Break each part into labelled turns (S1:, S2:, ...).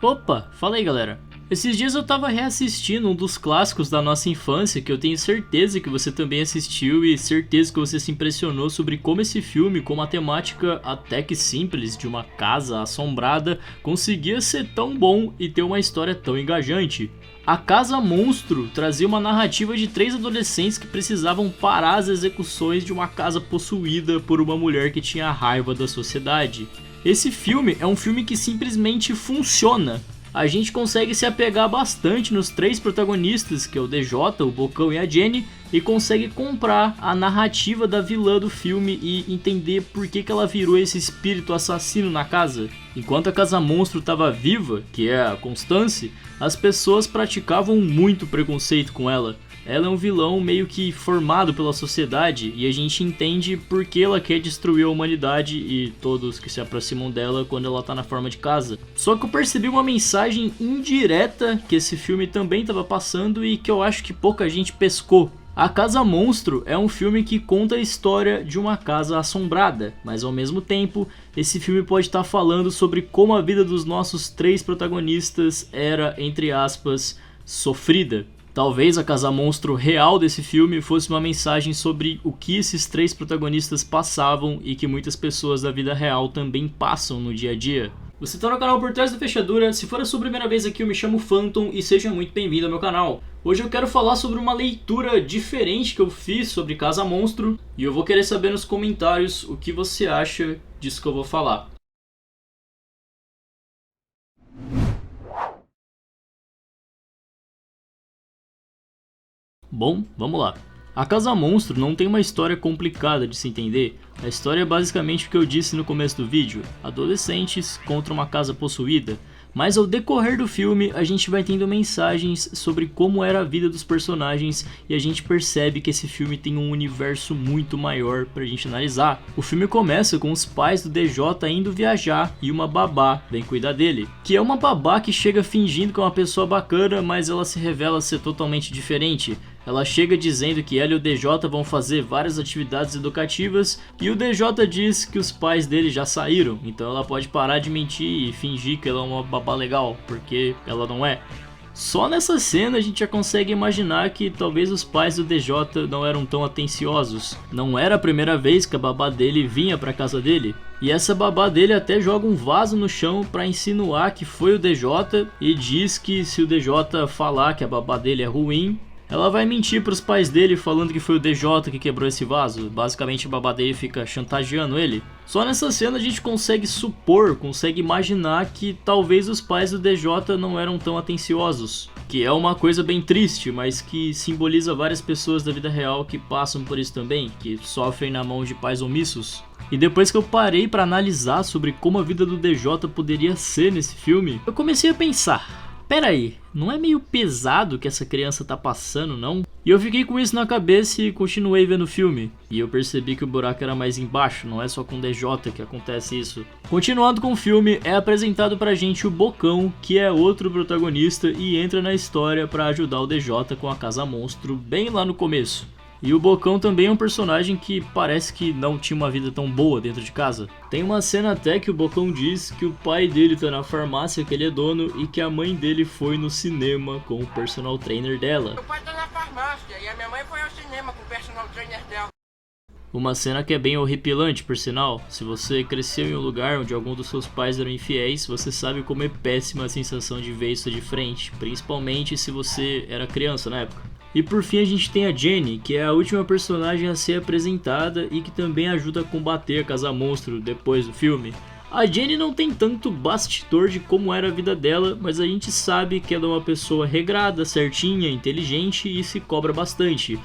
S1: Opa, fala aí galera. Esses dias eu tava reassistindo um dos clássicos da nossa infância que eu tenho certeza que você também assistiu e certeza que você se impressionou sobre como esse filme, com uma temática até que simples de uma casa assombrada, conseguia ser tão bom e ter uma história tão engajante. A Casa Monstro trazia uma narrativa de 3 adolescentes que precisavam parar as execuções de uma casa possuída por uma mulher que tinha raiva da sociedade. Esse filme é um filme que simplesmente funciona. A gente consegue se apegar bastante nos 3 protagonistas, que é o DJ, o Bocão e a Jenny, e consegue comprar a narrativa da vilã do filme e entender por que ela virou esse espírito assassino na casa. Enquanto a Casa Monstro estava viva, que é a Constance, as pessoas praticavam muito preconceito com ela. Ela é um vilão meio que formado pela sociedade e a gente entende por que ela quer destruir a humanidade e todos que se aproximam dela quando ela tá na forma de casa. Só que eu percebi uma mensagem indireta que esse filme também estava passando e que eu acho que pouca gente pescou. A Casa Monstro é um filme que conta a história de uma casa assombrada, mas ao mesmo tempo, esse filme pode estar falando sobre como a vida dos nossos 3 protagonistas era, entre aspas, sofrida. Talvez a Casa Monstro real desse filme fosse uma mensagem sobre o que esses 3 protagonistas passavam e que muitas pessoas da vida real também passam no dia a dia. Você está no canal Por Trás da Fechadura. Se for a sua primeira vez aqui, eu me chamo Phantom e seja muito bem-vindo ao meu canal. Hoje eu quero falar sobre uma leitura diferente que eu fiz sobre Casa Monstro e eu vou querer saber nos comentários o que você acha disso que eu vou falar. Bom, vamos lá. A Casa Monstro não tem uma história complicada de se entender. A história é basicamente o que eu disse no começo do vídeo: adolescentes contra uma casa possuída. Mas ao decorrer do filme, a gente vai tendo mensagens sobre como era a vida dos personagens e a gente percebe que esse filme tem um universo muito maior pra gente analisar. O filme começa com os pais do DJ indo viajar e uma babá vem cuidar dele, que é uma babá que chega fingindo que é uma pessoa bacana, mas ela se revela ser totalmente diferente. Ela chega dizendo que ela e o DJ vão fazer várias atividades educativas e o DJ diz que os pais dele já saíram, então ela pode parar de mentir e fingir que ela é uma babá legal, porque ela não é. Só nessa cena a gente já consegue imaginar que talvez os pais do DJ não eram tão atenciosos. Não era a primeira vez que a babá dele vinha pra casa dele. E essa babá dele até joga um vaso no chão pra insinuar que foi o DJ e diz que se o DJ falar que a babá dele é ruim, ela vai mentir pros pais dele falando que foi o DJ que quebrou esse vaso. Basicamente a babá dele fica chantageando ele. Só nessa cena a gente consegue supor, consegue imaginar que talvez os pais do DJ não eram tão atenciosos. Que é uma coisa bem triste, mas que simboliza várias pessoas da vida real que passam por isso também, que sofrem na mão de pais omissos. E depois que eu parei pra analisar sobre como a vida do DJ poderia ser nesse filme, eu comecei a pensar: pera aí, não é meio pesado que essa criança tá passando, não? E eu fiquei com isso na cabeça e continuei vendo o filme. E eu percebi que o buraco era mais embaixo, não é só com o DJ que acontece isso. Continuando com o filme, é apresentado pra gente o Bocão, que é outro protagonista e entra na história pra ajudar o DJ com a Casa Monstro bem lá no começo. E o Bocão também é um personagem que parece que não tinha uma vida tão boa dentro de casa. Tem uma cena até que o Bocão diz que o pai dele tá na farmácia que ele é dono e que a mãe dele foi no cinema com o personal trainer dela.
S2: Meu pai tá na farmácia e a minha mãe foi ao cinema com o personal trainer dela.
S1: Uma cena que é bem horripilante, por sinal. Se você cresceu em um lugar onde algum dos seus pais eram infiéis, você sabe como é péssima a sensação de ver isso de frente, principalmente se você era criança na época. E por fim a gente tem a Jenny, que é a última personagem a ser apresentada e que também ajuda a combater a Casa Monstro depois do filme. A Jenny não tem tanto bastidor de como era a vida dela, mas a gente sabe que ela é uma pessoa regrada, certinha, inteligente e se cobra bastante.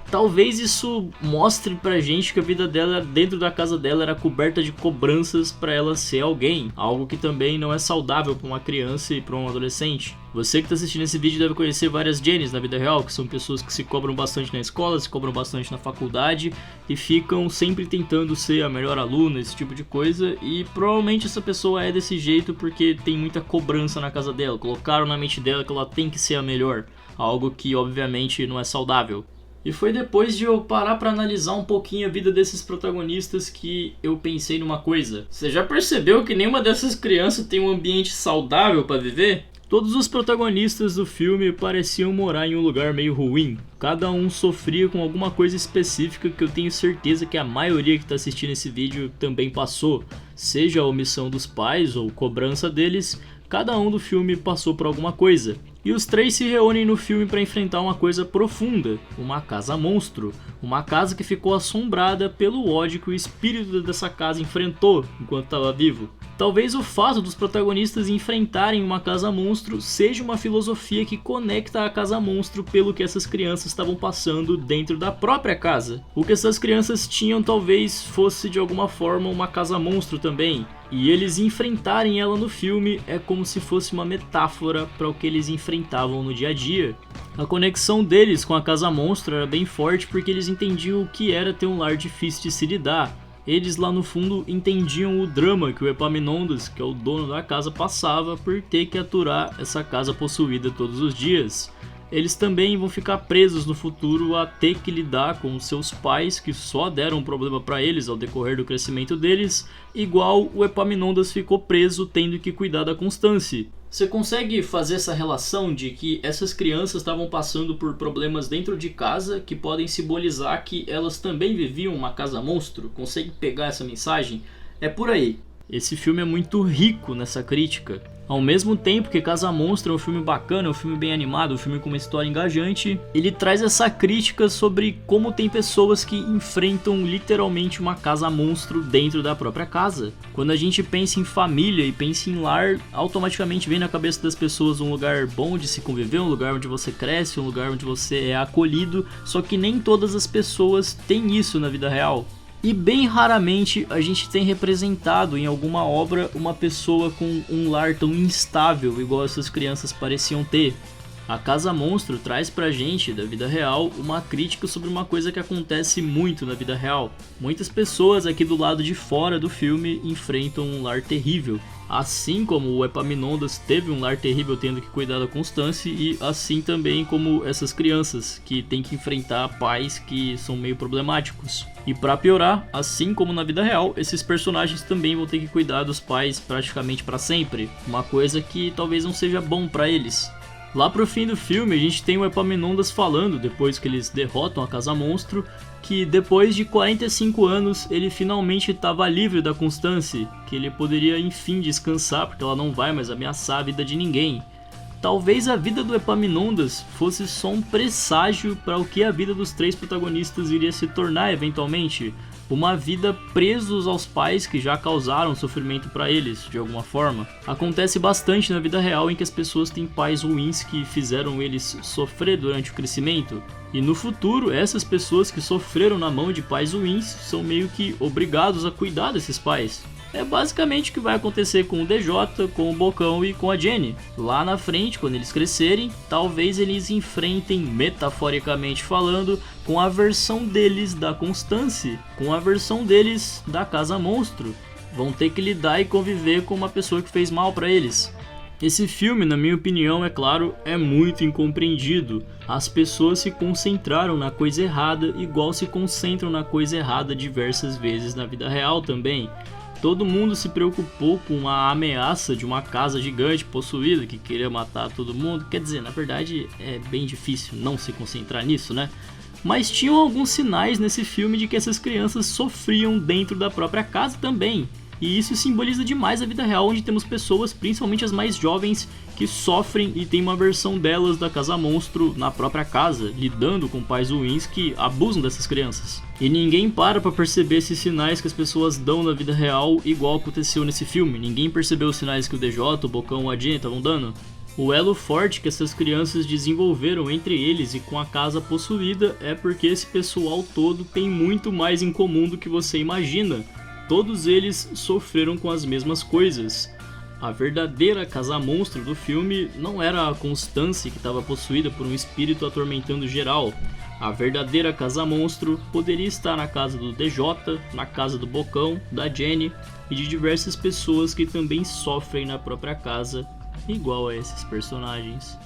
S1: Talvez isso mostre pra gente que a vida dela dentro da casa dela era coberta de cobranças pra ela ser alguém, algo que também não é saudável pra uma criança e pra um adolescente. Você que tá assistindo esse vídeo deve conhecer várias Jennys na vida real, que são pessoas que se cobram bastante na escola, se cobram bastante na faculdade e ficam sempre tentando ser a melhor aluna, esse tipo de coisa, e provavelmente essa pessoa é desse jeito porque tem muita cobrança na casa dela, colocaram na mente dela que ela tem que ser a melhor, algo que obviamente não é saudável. E foi depois de eu parar pra analisar um pouquinho a vida desses protagonistas que eu pensei numa coisa. Você já percebeu que nenhuma dessas crianças tem um ambiente saudável pra viver? Todos os protagonistas do filme pareciam morar em um lugar meio ruim. Cada um sofria com alguma coisa específica que eu tenho certeza que a maioria que está assistindo esse vídeo também passou. Seja a omissão dos pais ou cobrança deles, cada um do filme passou por alguma coisa. E os três se reúnem no filme para enfrentar uma coisa profunda, uma casa monstro. Uma casa que ficou assombrada pelo ódio que o espírito dessa casa enfrentou enquanto estava vivo. Talvez o fato dos protagonistas enfrentarem uma casa monstro seja uma filosofia que conecta a casa monstro pelo que essas crianças estavam passando dentro da própria casa. O que essas crianças tinham talvez fosse de alguma forma uma casa monstro também. E eles enfrentarem ela no filme é como se fosse uma metáfora para o que eles enfrentavam no dia a dia. A conexão deles com a casa monstro era bem forte porque eles entendiam o que era ter um lar difícil de se lidar. Eles lá no fundo entendiam o drama que o Epaminondas, que é o dono da casa, passava por ter que aturar essa casa possuída todos os dias. Eles também vão ficar presos no futuro a ter que lidar com seus pais, que só deram um problema para eles ao decorrer do crescimento deles, igual o Epaminondas ficou preso tendo que cuidar da Constance. Você consegue fazer essa relação de que essas crianças estavam passando por problemas dentro de casa que podem simbolizar que elas também viviam uma casa monstro? Consegue pegar essa mensagem? É por aí. Esse filme é muito rico nessa crítica. Ao mesmo tempo que Casa Monstro é um filme bacana, é um filme bem animado, um filme com uma história engajante, ele traz essa crítica sobre como tem pessoas que enfrentam literalmente uma casa monstro dentro da própria casa. Quando a gente pensa em família e pensa em lar, automaticamente vem na cabeça das pessoas um lugar bom de se conviver, um lugar onde você cresce, um lugar onde você é acolhido, só que nem todas as pessoas têm isso na vida real. E bem raramente a gente tem representado em alguma obra uma pessoa com um lar tão instável igual essas crianças pareciam ter. A Casa Monstro traz pra gente, da vida real, uma crítica sobre uma coisa que acontece muito na vida real. Muitas pessoas aqui do lado de fora do filme enfrentam um lar terrível. Assim como o Epaminondas teve um lar terrível tendo que cuidar da Constance, e assim também como essas crianças que têm que enfrentar pais que são meio problemáticos. E pra piorar, assim como na vida real, esses personagens também vão ter que cuidar dos pais praticamente pra sempre, uma coisa que talvez não seja bom pra eles. Lá pro fim do filme a gente tem o Epaminondas falando, depois que eles derrotam a Casa Monstro, que depois de 45 anos ele finalmente estava livre da Constance, que ele poderia enfim descansar porque ela não vai mais ameaçar a vida de ninguém. Talvez a vida do Epaminondas fosse só um presságio para o que a vida dos três protagonistas iria se tornar eventualmente. Uma vida presos aos pais que já causaram sofrimento para eles, de alguma forma. Acontece bastante na vida real em que as pessoas têm pais ruins que fizeram eles sofrer durante o crescimento. E no futuro, essas pessoas que sofreram na mão de pais ruins são meio que obrigados a cuidar desses pais. É basicamente o que vai acontecer com o DJ, com o Bocão e com a Jenny. Lá na frente, quando eles crescerem, talvez eles enfrentem, metaforicamente falando, com a versão deles da Constance, com a versão deles da Casa Monstro. Vão ter que lidar e conviver com uma pessoa que fez mal pra eles. Esse filme, na minha opinião, é claro, é muito incompreendido. As pessoas se concentraram na coisa errada, igual se concentram na coisa errada diversas vezes na vida real também. Todo mundo se preocupou com a ameaça de uma casa gigante possuída que queria matar todo mundo. Quer dizer, na verdade é bem difícil não se concentrar nisso, né? Mas tinham alguns sinais nesse filme de que essas crianças sofriam dentro da própria casa também. E isso simboliza demais a vida real, onde temos pessoas, principalmente as mais jovens, que sofrem e tem uma versão delas da Casa Monstro na própria casa, lidando com pais ruins que abusam dessas crianças. E ninguém para pra perceber esses sinais que as pessoas dão na vida real, igual aconteceu nesse filme. Ninguém percebeu os sinais que o DJ, o Bocão ou a Jenny estavam dando. O elo forte que essas crianças desenvolveram entre eles e com a casa possuída é porque esse pessoal todo tem muito mais em comum do que você imagina. Todos eles sofreram com as mesmas coisas. A verdadeira Casa Monstro do filme não era a Constance que estava possuída por um espírito atormentando geral. A verdadeira Casa Monstro poderia estar na casa do DJ, na casa do Bocão, da Jenny e de diversas pessoas que também sofrem na própria casa, igual a esses personagens.